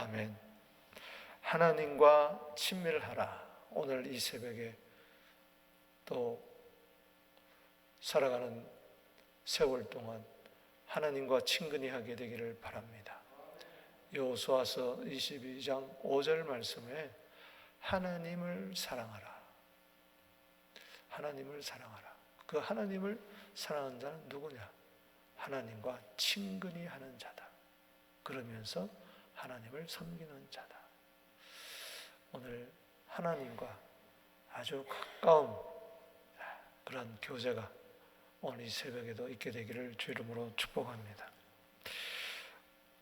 아멘. 하나님과 친밀하라. 오늘 이 새벽에 또 살아가는 세월 동안 하나님과 친근히 하게 되기를 바랍니다. 여호수아서 22장 5절 말씀에 하나님을 사랑하라. 하나님을 사랑하라. 그 하나님을 사랑하는 자는 누구냐? 하나님과 친근히 하는 자다. 그러면서 하나님을 섬기는 자다. 오늘 하나님과 아주 가까운 그런 교제가 오늘 이 새벽에도 있게 되기를 주 이름으로 축복합니다.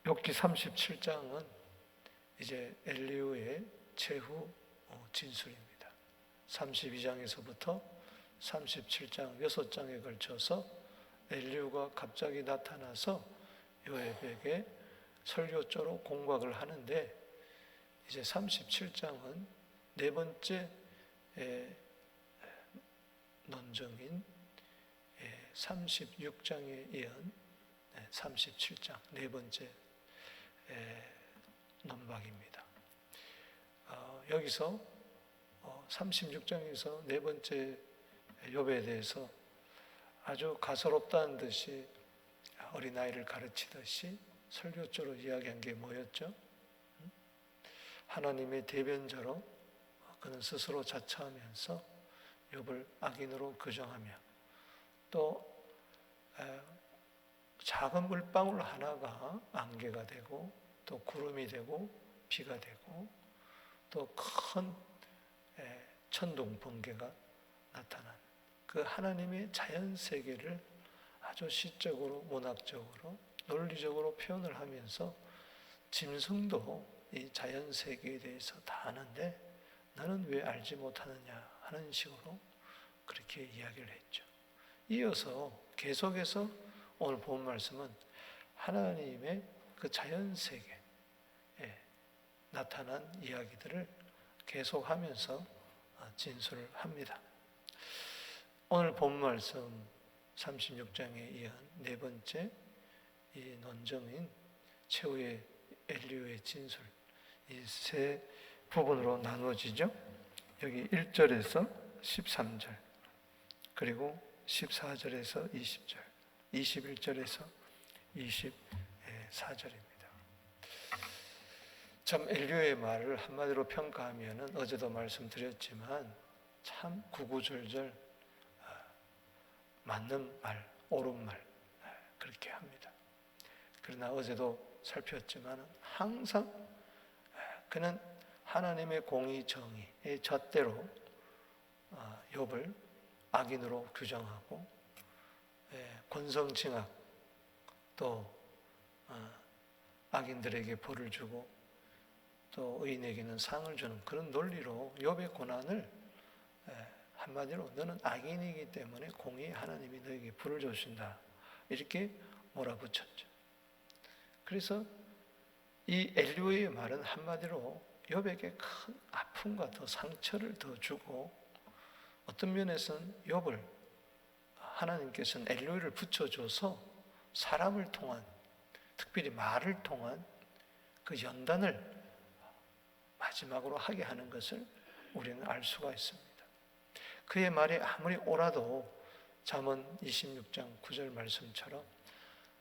욥기 37장은 이제 엘리후의 최후 진술입니다. 32장에서부터 37장 6장에 걸쳐서 엘리후가 갑자기 나타나서 요압에게 설교조로 공박을 하는데, 이제 37장은 네 번째 논정인 36장에 이은 37장 네 번째 논박입니다. 여기서 36장에서 네 번째 욥에 대해서 아주 가소롭다는 듯이 어린아이를 가르치듯이 설교조로 이야기한 게 뭐였죠? 하나님의 대변자로 그는 스스로 자처하면서 욥을 악인으로 규정하며, 또 작은 물방울 하나가 안개가 되고, 또 구름이 되고, 비가 되고, 또 큰 천둥 번개가 나타난 그 하나님의 자연 세계를 아주 시적으로, 문학적으로, 논리적으로 표현을 하면서 짐승도 이 자연 세계에 대해서 다 아는데 나는 왜 알지 못하느냐 하는 식으로 그렇게 이야기를 했죠. 이어서 계속해서 오늘 본 말씀은 하나님의 그 자연 세계에 나타난 이야기들을 계속하면서 진술을 합니다. 오늘 본 말씀 36장에 이은 네 번째 이 논정인 최후의 엘리후의 진술, 이 세 부분으로 나누어지죠. 여기 1절에서 13절, 그리고 14절에서 20절, 21절에서 24절입니다. 참 엘리후의 말을 한마디로 평가하면 어제도 말씀드렸지만 참 구구절절 맞는 말, 옳은 말 그렇게 합니다. 그러나 어제도 살폈지만 항상 그는 하나님의 공의 정의의 잣대로 욥을 악인으로 규정하고, 권성징악, 또 악인들에게 벌을 주고 또 의인에게는 상을 주는 그런 논리로 욥의 고난을 한마디로 너는 악인이기 때문에 공의 하나님이 너에게 벌을 주신다 이렇게 몰아붙였죠. 그래서 이 엘리후의 말은 한마디로 욥에게 큰 아픔과 더 상처를 더 주고, 어떤 면에서는 욥을 하나님께서는 엘리후를 붙여줘서 사람을 통한, 특별히 말을 통한 그 연단을 마지막으로 하게 하는 것을 우리는 알 수가 있습니다. 그의 말이 아무리 옳아도 잠언 26장 9절 말씀처럼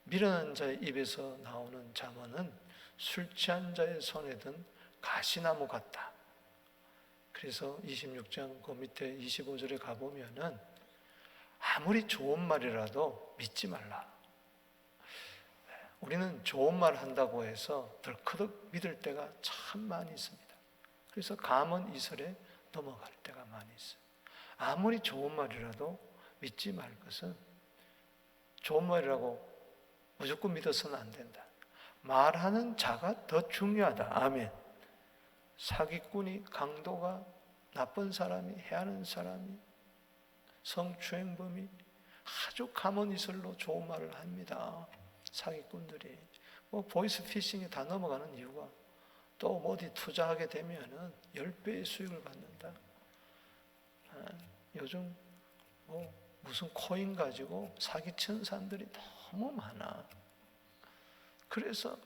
미련한 자의 입에서 나오는 잠언은 술 취한 자의 손에 든 가시나무 같다. 그래서 26장 그 밑에 25절에 가보면은 아무리 좋은 말이라도 믿지 말라. 우리는 좋은 말 한다고 해서 덜커덕 믿을 때가 참 많이 있습니다. 그래서 감언 이설에 넘어갈 때가 많이 있어요. 아무리 좋은 말이라도 믿지 말 것은, 좋은 말이라고 무조건 믿어서는 안 된다. 말하는 자가 더 중요하다. 아멘. 사기꾼이, 강도가, 나쁜 사람이, 해하는 사람이, 성추행범이 아주 감언이설로 좋은 말을 합니다. 사기꾼들이 보이스피싱에 다 넘어가는 이유가 또 어디 투자하게 되면은 10배의 수익을 받는다. 요즘 무슨 코인 가지고 사기치는 사람들이 너무 많아. 그래서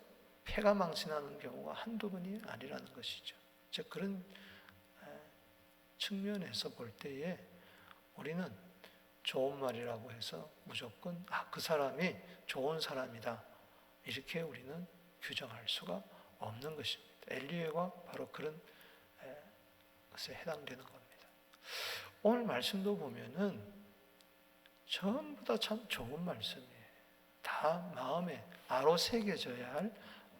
폐가 망신하는 경우가 한두 번이 아니라는 것이죠. 즉 그런 측면에서 볼 때에 우리는 좋은 말이라고 해서 무조건 그 사람이 좋은 사람이다 이렇게 우리는 규정할 수가 없는 것입니다. 엘리야가 바로 그런 것에 해당되는 겁니다. 오늘 말씀도 보면은 전부 다 참 좋은 말씀이에요. 다 마음에 아로새겨져야 할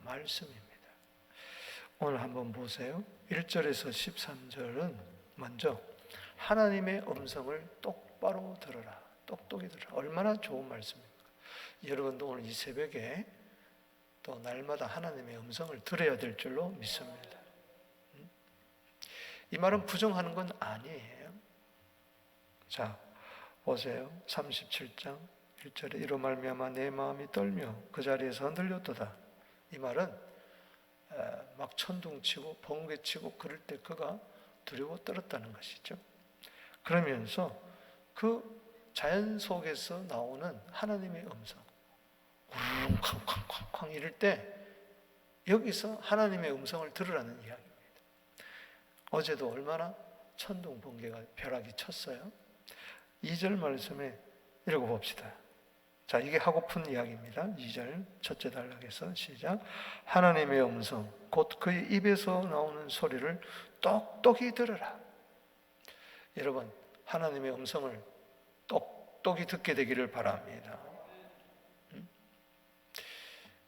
말씀입니다. 오늘 한번 보세요. 1절에서 13절은 먼저 하나님의 음성을 똑바로 들어라. 똑똑히 들어라. 얼마나 좋은 말씀입니까? 여러분도 오늘 이 새벽에 또 날마다 하나님의 음성을 들어야 될 줄로 믿습니다. 이 말은 부정하는 건 아니에요. 자, 보세요. 37장 1절에 이로 말미암아 내 마음이 떨며 그 자리에서 흔들렸도다. 이 말은 막 천둥치고 번개치고 그럴 때 그가 두려워 떨었다는 것이죠. 그러면서 그 자연 속에서 나오는 하나님의 음성 쾅쾅쾅쾅 이럴 때 여기서 하나님의 음성을 들으라는 이야기입니다. 어제도 얼마나 천둥 번개가 벼락이 쳤어요. 2절 말씀에 읽어봅시다. 자, 이게 하고픈 이야기입니다. 2절 첫째 단락에서 시작. 하나님의 음성 곧 그의 입에서 나오는 소리를 똑똑히 들으라. 여러분 하나님의 음성을 똑똑히 듣게 되기를 바랍니다.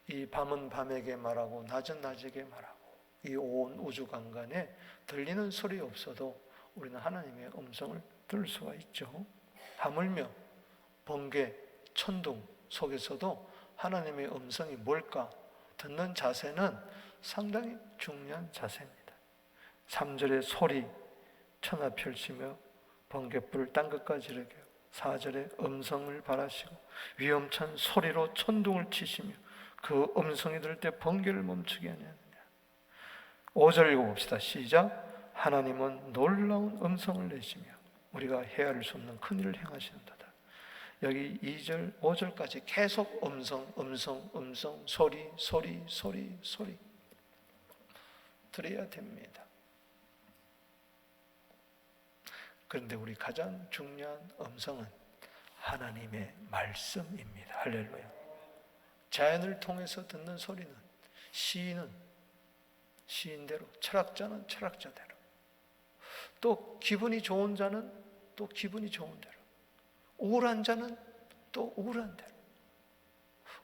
이 밤은 밤에게 말하고 낮은 낮에게 말하고 이 온 우주간간에 들리는 소리 없어도 우리는 하나님의 음성을 들을 수가 있죠. 하물며 번개, 천둥 속에서도 하나님의 음성이 뭘까 듣는 자세는 상당히 중요한 자세입니다. 3절의 소리 천하 펼치며 번갯불을 땅 끝까지 이르게 4절에 음성을 발하시고 위험찬 소리로 천둥을 치시며 그 음성이 들을 때 번개를 멈추게 하느냐. 5절 읽어봅시다. 시작. 하나님은 놀라운 음성을 내시며 우리가 헤아릴 수 없는 큰 일을 행하시는도다. 여기 2절, 5절까지 계속 음성, 소리 들어야 됩니다. 그런데 우리 가장 중요한 음성은 하나님의 말씀입니다. 할렐루야. 자연을 통해서 듣는 소리는 시인은 시인대로, 철학자는 철학자대로, 또 기분이 좋은 자는 또 기분이 좋은 대로, 우울한 자는 또 우울한 대로.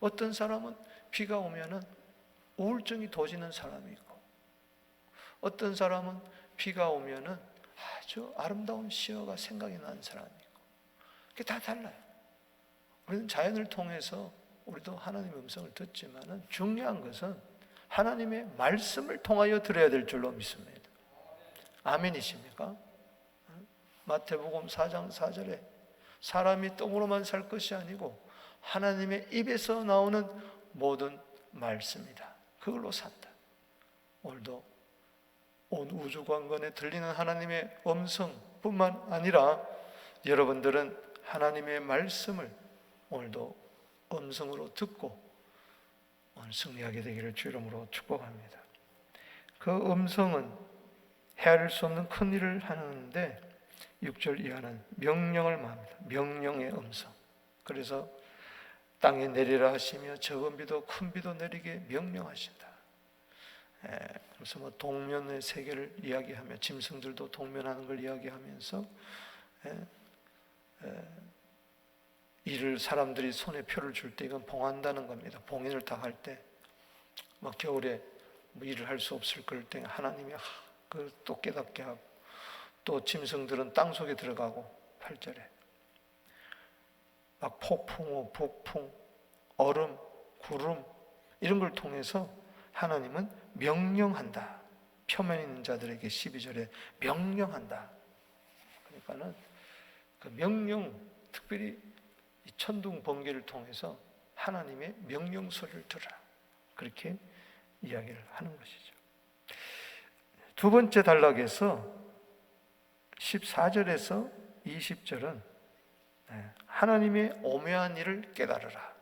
어떤 사람은 비가 오면은 우울증이 도지는 사람이 있고, 어떤 사람은 비가 오면은 아주 아름다운 시어가 생각이 나는 사람이 있고, 그게 다 달라요. 우리는 자연을 통해서 우리도 하나님의 음성을 듣지만은 중요한 것은 하나님의 말씀을 통하여 들어야 될 줄로 믿습니다. 아멘이십니까? 마태복음 4장 4절에 사람이 떡으로만 살 것이 아니고 하나님의 입에서 나오는 모든 말씀이다. 그걸로 산다. 오늘도 온 우주관건에 들리는 하나님의 음성뿐만 아니라 여러분들은 하나님의 말씀을 오늘도 음성으로 듣고 오늘 승리하게 되기를 주 이름으로 축복합니다. 그 음성은 헤아릴 수 없는 큰 일을 하는데 6절 이하는 명령을 말합니다. 명령의 음성. 그래서 땅에 내리라 하시며 적은 비도 큰 비도 내리게 명령하신다. 그래서 뭐 동면의 세계를 이야기하며 짐승들도 동면하는 걸 이야기하면서 일을 사람들이 손에 표를 줄 때 이건 봉한다는 겁니다. 봉인을 당할 때 막 겨울에 뭐 일을 할 수 없을 그럴 때 하나님이 그걸 또 깨닫게 하고, 또 짐승들은 땅 속에 들어가고 8절에 막 폭풍, 북풍, 얼음, 구름 이런 걸 통해서 하나님은 명령한다. 표면에 있는 자들에게 12절에 명령한다. 그러니까는 그 명령, 특별히 이 천둥 번개를 통해서 하나님의 명령 소리를 들으라. 그렇게 이야기를 하는 것이죠. 두 번째 단락에서 14절에서 20절은 하나님의 오묘한 일을 깨달으라.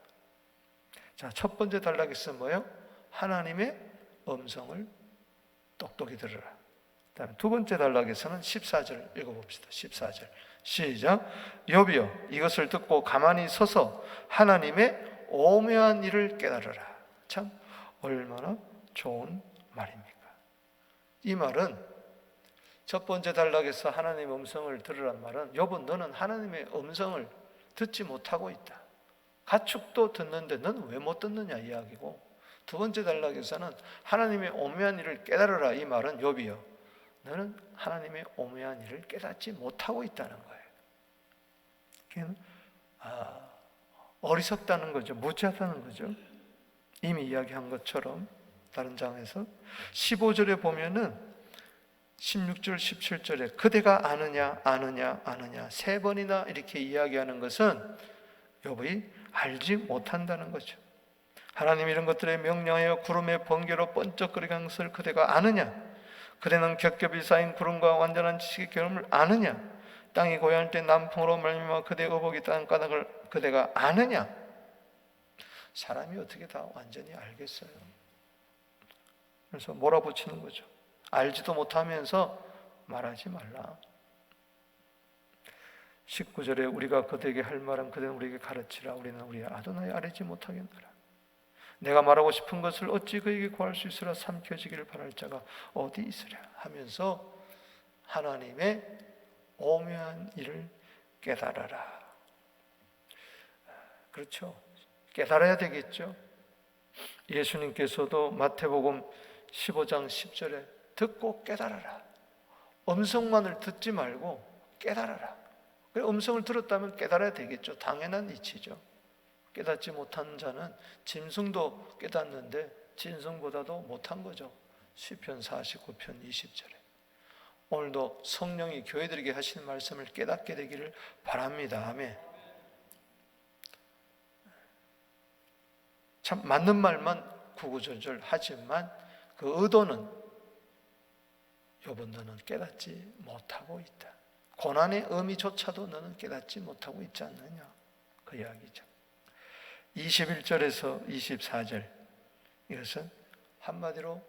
자, 첫 번째 단락에서 뭐예요? 하나님의 음성을 똑똑히 들으라. 그다음에 두 번째 단락에서는 14절 읽어봅시다. 14절 시작. 욥이여 이것을 듣고 가만히 서서 하나님의 오묘한 일을 깨달으라. 참 얼마나 좋은 말입니까? 이 말은 첫 번째 단락에서 하나님의 음성을 들으란 말은 욥은 너는 하나님의 음성을 듣지 못하고 있다. 가축도 듣는데 너는 왜 못 듣느냐 이야기고, 두 번째 단락에서는 하나님의 오묘한 일을 깨달으라. 이 말은 욥이여 너는 하나님의 오묘한 일을 깨닫지 못하고 있다는 거예요. 어리석다는 거죠. 무지하다는 거죠. 이미 이야기한 것처럼 다른 장에서 15절에 보면은 16절 17절에 그대가 아느냐 아느냐 아느냐 세 번이나 이렇게 이야기하는 것은 욥이 알지 못한다는 거죠. 하나님 이런 것들에 명령하여 구름의 번개로 번쩍거리게 한 것을 그대가 아느냐? 그대는 겹겹이 쌓인 구름과 완전한 지식의 결함을 아느냐? 땅이 고요할 때 남풍으로 말미암아 그대의 의복이 땅바닥을 그대가 아느냐? 사람이 어떻게 다 완전히 알겠어요? 그래서 몰아붙이는 거죠. 알지도 못하면서 말하지 말라. 19절에 우리가 그대에게 할 말은 그대는 우리에게 가르치라. 우리는 우리의 아도나이 알지 못하겠노라. 내가 말하고 싶은 것을 어찌 그에게 구할 수 있으라. 삼켜지기를 바랄 자가 어디 있으랴 하면서 하나님의 오묘한 일을 깨달아라. 그렇죠. 깨달아야 되겠죠. 예수님께서도 마태복음 15장 10절에 듣고 깨달아라. 음성만을 듣지 말고 깨달아라. 음성을 들었다면 깨달아야 되겠죠. 당연한 이치죠. 깨닫지 못한 자는 짐승도 깨닫는데 짐승보다도 못한 거죠. 시편 49편 20절에. 오늘도 성령이 교회들에게 하시는 말씀을 깨닫게 되기를 바랍니다. 아멘. 참 맞는 말만 구구절절 하지만 그 의도는 욥은 너는 깨닫지 못하고 있다. 고난의 의미조차도 너는 깨닫지 못하고 있지 않느냐 그 이야기죠. 21절에서 24절 이것은 한마디로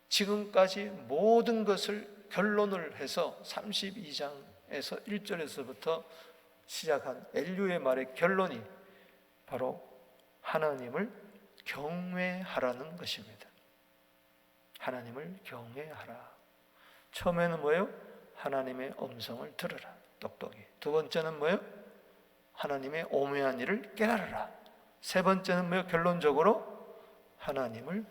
지금까지 모든 것을 결론을 해서 32장에서 1절에서부터 시작한 엘류의 말의 결론이 바로 하나님을 경외하라는 것입니다. 하나님을 경외하라. 처음에는 뭐예요? 하나님의 음성을 들으라. 똑똑히. 두 번째는 뭐예요? 하나님의 오묘한 일을 깨달으라. 세 번째는 뭐예요? 결론적으로 하나님을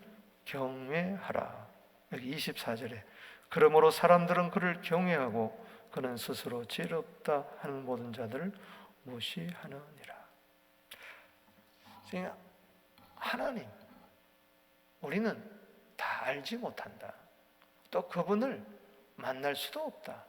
경외하라. 여기 24절에 그러므로 사람들은 그를 경외하고 그는 스스로 지혜롭다 하는 모든 자들을 무시하느니라. 그러니까 하나님 우리는 다 알지 못한다. 또 그분을 만날 수도 없다.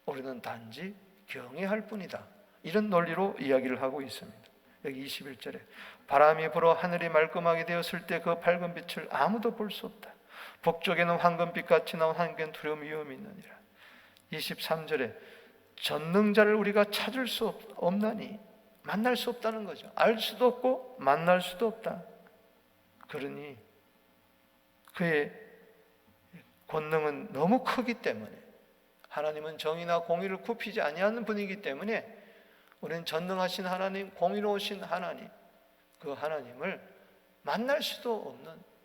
우리는 단지 경외할 뿐이다. 이런 논리로 이야기를 하고 있습니다. 여기 21절에 바람이 불어 하늘이 말끔하게 되었을 때 그 밝은 빛을 아무도 볼 수 없다. 북쪽에는 황금빛 같이 나온 한견 두려움 위험이 있느니라. 23절에 전능자를 우리가 찾을 수 없나니 만날 수 없다는 거죠. 알 수도 없고 만날 수도 없다. 그러니 그의 권능은 너무 크기 때문에 하나님은 정의나 공의를 굽히지 아니하는 분이기 때문에 우리는 전능하신 하나님, 공의로우신 하나님, 그 하나님을 만날 수도 없는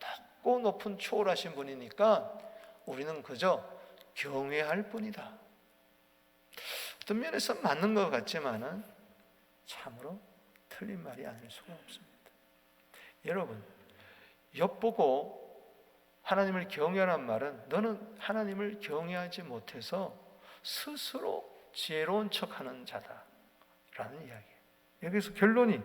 높고 높은 초월하신 분이니까 우리는 그저 경외할 뿐이다. 어떤 면에서 맞는 것 같지만은 참으로 틀린 말이 아닐 수가 없습니다. 여러분, 엿보고 하나님을 경외하란 말은 너는 하나님을 경외하지 못해서 스스로 지혜로운 척하는 자다라는 이야기예요. 여기서 결론이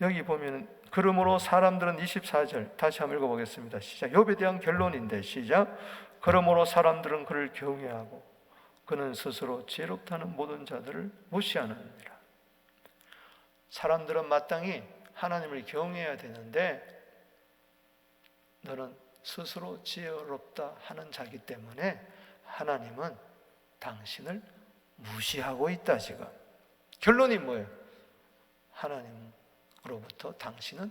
여기 보면 그러므로 사람들은 24절 다시 한번 읽어보겠습니다. 시작. 욥에 대한 결론인데 시작. 그러므로 사람들은 그를 경외하고 그는 스스로 지혜롭다는 모든 자들을 무시하느니라. 사람들은 마땅히 하나님을 경외해야 되는데 너는 스스로 지혜롭다 하는 자기 때문에 하나님은 당신을 무시하고 있다. 지금 결론이 뭐예요? 하나님으로부터 당신은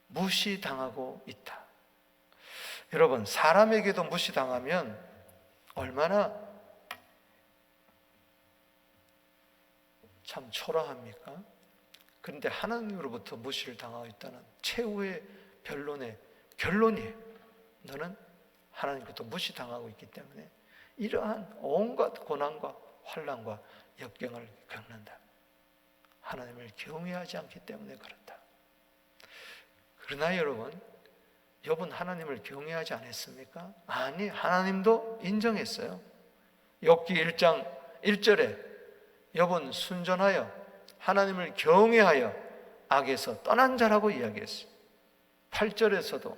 무시당하고 있다. 여러분, 사람에게도 무시당하면 얼마나 참 초라합니까? 그런데 하나님으로부터 무시를 당하고 있다는 최후의 변론의 결론이에요. 너는 하나님부터 무시당하고 있기 때문에 이러한 온갖 고난과 환난과 역경을 겪는다. 하나님을 경외하지 않기 때문에 그렇다. 그러나 여러분, 욥은 하나님을 경외하지 않았습니까? 아니, 하나님도 인정했어요. 욥기 1장 1절에 욥은 순전하여 하나님을 경외하여 악에서 떠난 자라고 이야기했어요. 8절에서도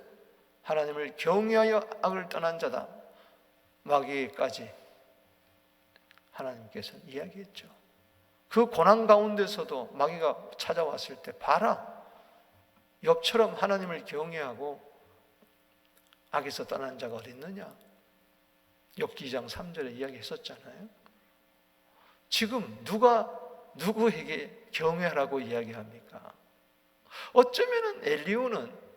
하나님을 경외하여 악을 떠난 자다, 마귀까지 하나님께서는 이야기했죠. 그 고난 가운데서도 마귀가 찾아왔을 때 봐라, 욥처럼 하나님을 경외하고 악에서 떠난 자가 어디 있느냐? 욥기 2장 3절에 이야기했었잖아요. 지금 누가 누구에게 경외하라고 이야기합니까? 어쩌면은 엘리후는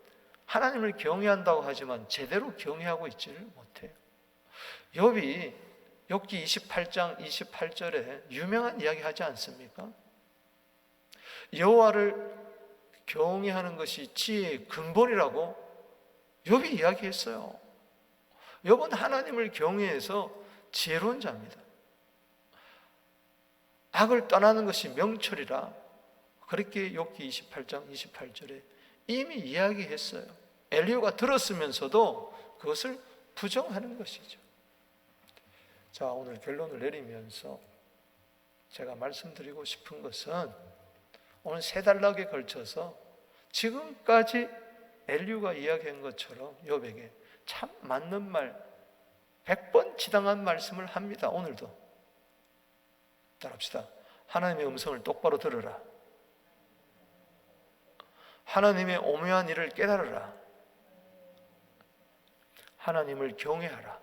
하나님을 경외한다고 하지만 제대로 경외하고 있지를 못해요. 욥이 욥기 28장 28절에 유명한 이야기 하지 않습니까? 여호와를 경외하는 것이 지혜의 근본이라고 욥이 이야기했어요. 욥은 하나님을 경외해서 지혜로운 자입니다. 악을 떠나는 것이 명철이라 그렇게 욥기 28장 28절에 이미 이야기했어요. 엘리후가 들었으면서도 그것을 부정하는 것이죠. 자, 오늘 결론을 내리면서 제가 말씀드리고 싶은 것은 오늘 3단락에 걸쳐서 지금까지 엘리후가 이야기한 것처럼 욥에게 참 맞는 말, 100번 지당한 말씀을 합니다. 오늘도 따라합시다. 하나님의 음성을 똑바로 들으라. 하나님의 오묘한 일을 깨달으라. 하나님을 경외하라.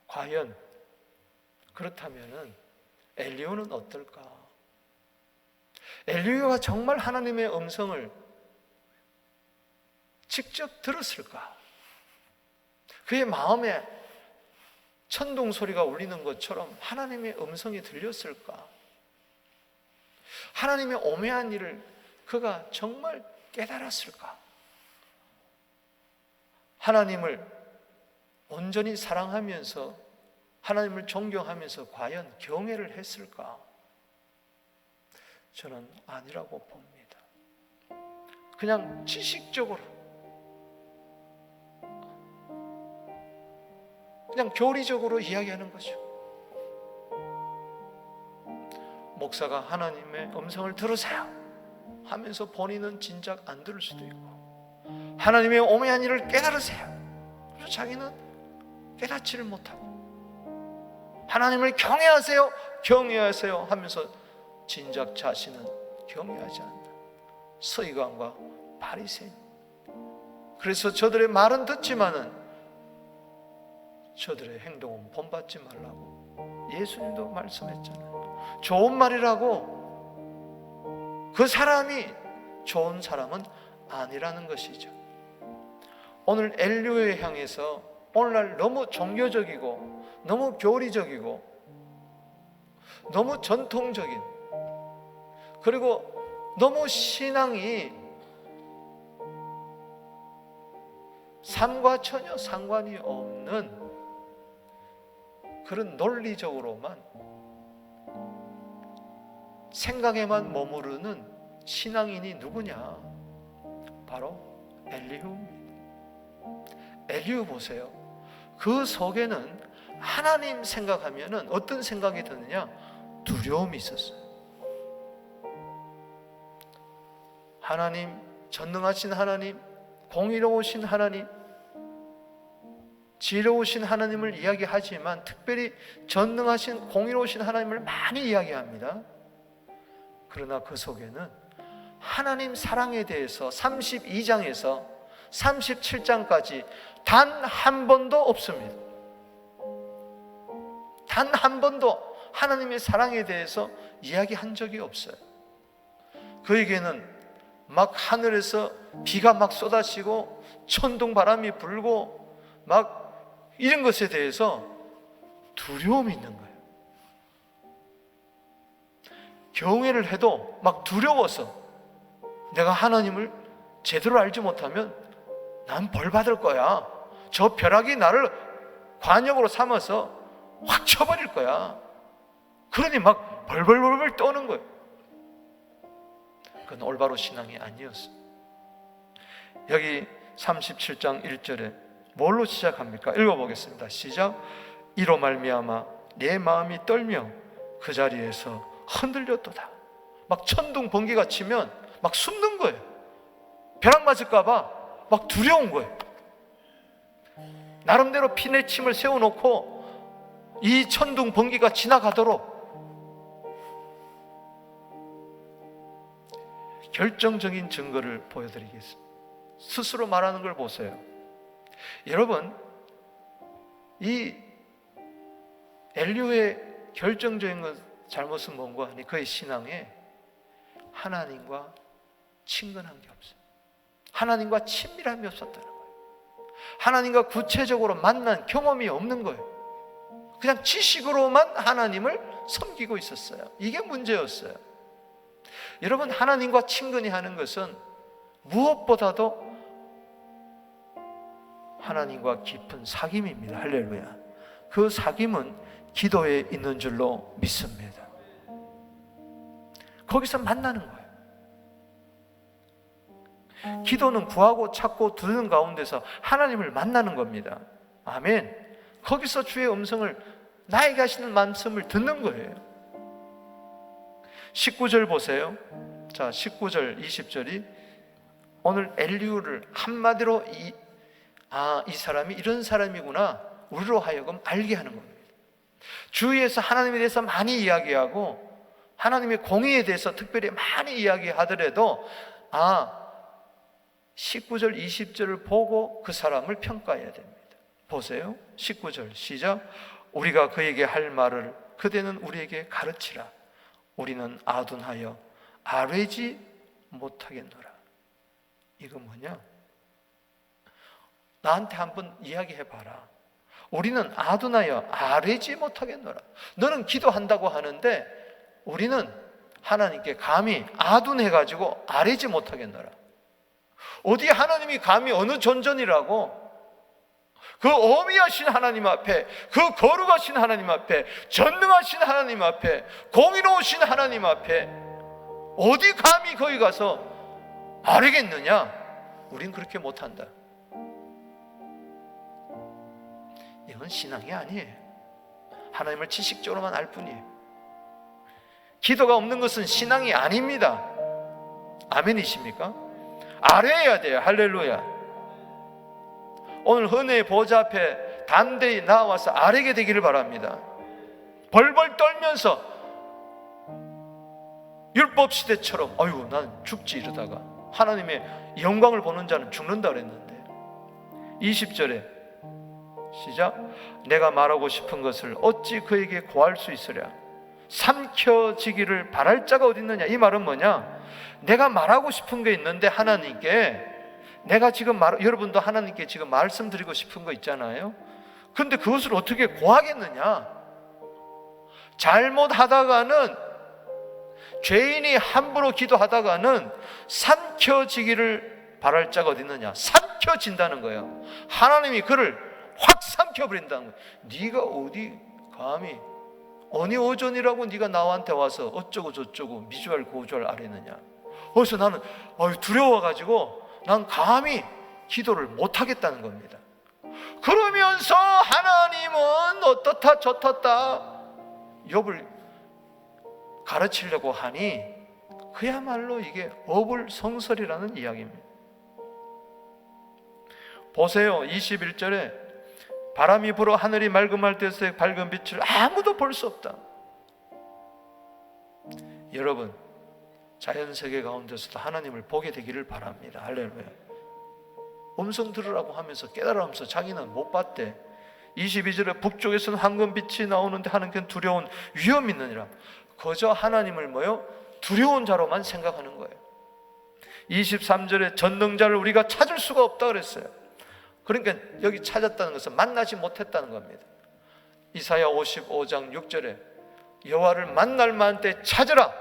과연 그렇다면은 엘리후는 어떨까? 엘리후가 정말 하나님의 음성을 직접 들었을까? 그의 마음에 천둥 소리가 울리는 것처럼 하나님의 음성이 들렸을까? 하나님의 오묘한 일을 그가 정말 깨달았을까? 하나님을 온전히 사랑하면서 하나님을 존경하면서 과연 경외를 했을까? 저는 아니라고 봅니다. 그냥 지식적으로, 그냥 교리적으로 이야기하는 거죠. 목사가 하나님의 음성을 들으세요 하면서 본인은 진작 안 들을 수도 있고, 하나님의 오묘한 일을 깨달으세요. 그래서 자기는 깨닫지를 못하고, 하나님을 경외하세요, 경외하세요 하면서 진작 자신은 경외하지 않는다. 서기관과 바리새인. 그래서 저들의 말은 듣지만은 저들의 행동은 본받지 말라고 예수님도 말씀했잖아요. 좋은 말이라고 그 사람이 좋은 사람은 아니라는 것이죠. 오늘 엘리후에 향해서 오늘날 너무 종교적이고 너무 교리적이고 너무 전통적인, 그리고 너무 신앙이 삶과 전혀 상관이 없는 그런 논리적으로만 생각에만 머무르는 신앙인이 누구냐? 바로 엘리후입니다. 엘리후 보세요. 그 속에는 하나님 생각하면은 어떤 생각이 드느냐? 두려움이 있었어요. 하나님, 전능하신 하나님, 공의로우신 하나님, 지혜로우신 하나님을 이야기하지만 특별히 전능하신 공의로우신 하나님을 많이 이야기합니다. 그러나 그 속에는 하나님 사랑에 대해서 32장에서 37장까지 단 한 번도 없습니다. 단 한 번도 하나님의 사랑에 대해서 이야기한 적이 없어요. 그에게는 막 하늘에서 비가 막 쏟아지고 천둥 바람이 불고 막 이런 것에 대해서 두려움이 있는 거예요. 경외를 해도 막 두려워서 내가 하나님을 제대로 알지 못하면 난 벌 받을 거야. 저 벼락이 나를 관역으로 삼아서 확 쳐버릴 거야. 그러니 막 벌벌벌벌 떠는 거예요. 그건 올바로 신앙이 아니었어요. 여기 37장 1절에 뭘로 시작합니까? 읽어보겠습니다. 시작. 이로 말미암아 내 마음이 떨며 그 자리에서 흔들렸도다. 막 천둥 번개가 치면 막 숨는 거예요. 벼락 맞을까 봐 막 두려운 거예요. 나름대로 피내침을 세워놓고 이 천둥 번개가 지나가도록 결정적인 증거를 보여드리겠습니다. 스스로 말하는 걸 보세요. 여러분, 이 엘리후의 결정적인 잘못은 뭔가 하니 그의 신앙에 하나님과 친근한 게 없어요. 하나님과 친밀함이 없었다는 거예요. 하나님과 구체적으로 만난 경험이 없는 거예요. 그냥 지식으로만 하나님을 섬기고 있었어요. 이게 문제였어요. 여러분, 하나님과 친근히 하는 것은 무엇보다도 하나님과 깊은 사귐입니다. 할렐루야. 그 사귐은 기도에 있는 줄로 믿습니다. 거기서 만나는 거예요. 기도는 구하고 찾고 두드는 가운데서 하나님을 만나는 겁니다. 아멘. 거기서 주의 음성을, 나에게 하시는 말씀을 듣는 거예요. 19절 보세요. 자, 19절 20절이 오늘 엘리후를 한마디로 이 사람이 이런 사람이구나 우리로 하여금 알게 하는 겁니다. 주위에서 하나님에 대해서 많이 이야기하고 하나님의 공의에 대해서 특별히 많이 이야기하더라도 19절 20절을 보고 그 사람을 평가해야 됩니다. 보세요. 19절 시작. 우리가 그에게 할 말을 그대는 우리에게 가르치라. 우리는 아둔하여 아뢰지 못하겠노라. 이거 뭐냐? 나한테 한번 이야기해봐라. 우리는 아둔하여 아뢰지 못하겠노라. 너는 기도한다고 하는데 우리는 하나님께 감히 아둔해가지고 아뢰지 못하겠노라. 어디 하나님이 감히 어느 존전이라고 그 어미하신 하나님 앞에, 그 거룩하신 하나님 앞에, 전능하신 하나님 앞에, 공의로우신 하나님 앞에 어디 감히 거기 가서 아뢰겠느냐? 우린 그렇게 못한다. 이건 신앙이 아니에요. 하나님을 지식적으로만 알 뿐이에요. 기도가 없는 것은 신앙이 아닙니다. 아멘이십니까? 아뢰야 돼요. 할렐루야. 오늘 은혜의 보좌 앞에 담대히 나와서 아뢰게 되기를 바랍니다. 벌벌 떨면서 율법 시대처럼 아유 난 죽지 이러다가 하나님의 영광을 보는 자는 죽는다 그랬는데 20절에 시작. 내가 말하고 싶은 것을 어찌 그에게 고할 수 있으랴. 삼켜지기를 바랄 자가 어디 있느냐. 이 말은 뭐냐? 내가 말하고 싶은 게 있는데 하나님께 내가 지금 여러분도 하나님께 지금 말씀드리고 싶은 거 있잖아요. 근데 그것을 어떻게 고하겠느냐? 잘못하다가는 죄인이 함부로 기도하다가는 삼켜지기를 바랄 자가 어디 있느냐? 삼켜진다는 거예요. 하나님이 그를 확 삼켜버린다는 거예요. 네가 어디 감히 어느 오전이라고 네가 나한테 와서 어쩌고 저쩌고 미주알 고주알 아뢰느냐. 그래서 나는 두려워가지고 난 감히 기도를 못하겠다는 겁니다. 그러면서 하나님은 어떻다 저떻다 욥을 가르치려고 하니 그야말로 이게 어불성설이라는 이야기입니다. 보세요. 21절에 바람이 불어 하늘이 맑음할 때의 밝은 빛을 아무도 볼 수 없다. 여러분, 자연세계 가운데서도 하나님을 보게 되기를 바랍니다. 할렐루야. 음성 들으라고 하면서 깨달으면서 자기는 못 봤대. 22절에 북쪽에서는 황금빛이 나오는데 하나님께는 두려운 위험이 있느니라. 그저 하나님을 두려운 자로만 생각하는 거예요. 23절에 전능자를 우리가 찾을 수가 없다 그랬어요. 그러니까 여기 찾았다는 것은 만나지 못했다는 겁니다. 이사야 55장 6절에 여호와를 만날 만한 때 찾으라,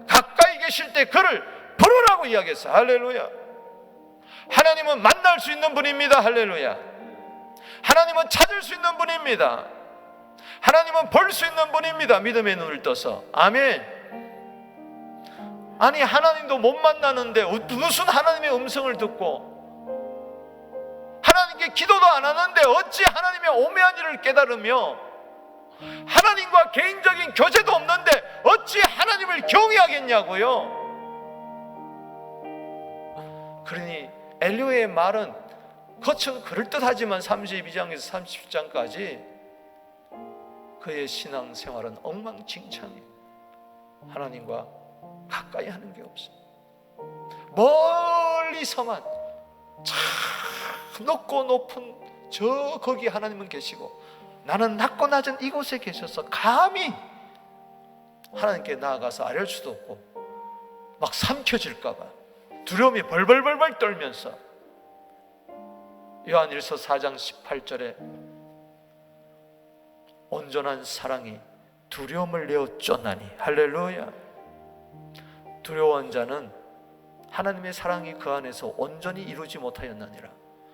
가까이 계실 때 그를 부르라고 이야기했어요. 할렐루야. 하나님은 만날 수 있는 분입니다. 할렐루야. 하나님은 찾을 수 있는 분입니다. 하나님은 볼 수 있는 분입니다. 믿음의 눈을 떠서. 아멘. 아니, 하나님도 못 만나는데 무슨 하나님의 음성을 듣고 하나님께 기도도 안 하는데 어찌 하나님의 오묘한 일을 깨달으며 하나님과 개인적인 교제도 없는데 어찌 하나님을 경외하겠냐고요. 그러니 엘리야의 말은 겉은 그럴듯하지만 32장에서 30장까지 그의 신앙생활은 엉망진창이에요. 하나님과 가까이 하는 게 없어요. 멀리서만 참 높고 높은 저 거기 하나님은 계시고 나는 낮고 낮은 이곳에 계셔서 감히 하나님께 나아가서 아뢰을 수도 없고 막 삼켜질까 봐 두려움이 벌벌벌벌 떨면서 요한일서 4장 18절에 온전한 사랑이 두려움을 내어 쫓나니, 할렐루야. 두려워한 자는 하나님의 사랑이 그 안에서 온전히 이루지 못하였느니라.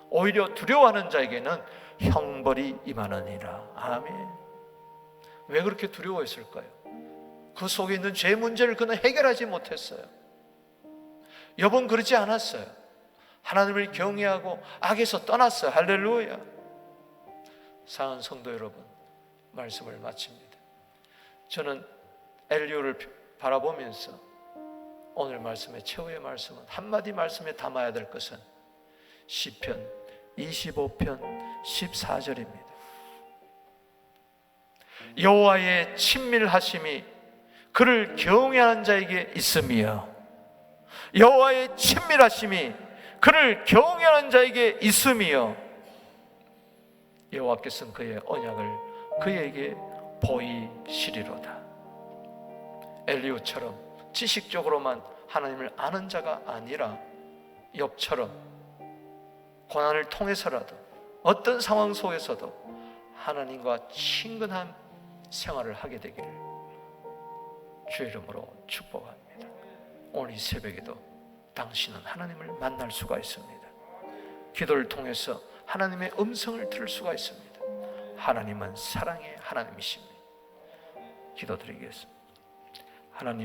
오히려 두려워하는 자에게는 형벌이 임하느니라. 아멘. 왜 그렇게 두려워했을까요? 그 속에 있는 죄 문제를 그는 해결하지 못했어요. 욥은 그러지 않았어요. 하나님을 경외하고 악에서 떠났어요. 할렐루야. 사랑하는 성도 여러분, 말씀을 마칩니다. 저는 엘리야를 바라보면서 오늘 말씀의 최후의 말씀은 한마디 말씀에 담아야 될 것은 시편 25편 14절입니다. 여호와의 친밀하심이 그를 경외하는 자에게 있으며 여호와의 친밀하심이 그를 경외하는 자에게 있으며 여호와께서는 그의 언약을 그에게 보이시리로다. 엘리야처럼 지식적으로만 하나님을 아는 자가 아니라 욥처럼 고난을 통해서라도 어떤 상황 속에서도 하나님과 친근한 생활을 하게 되기를 주의 이름으로 축복합니다. 오늘 이 새벽에도 당신은 하나님을 만날 수가 있습니다. 기도를 통해서 하나님의 음성을 들을 수가 있습니다. 하나님은 사랑의 하나님이십니다. 기도드리겠습니다. 하나님,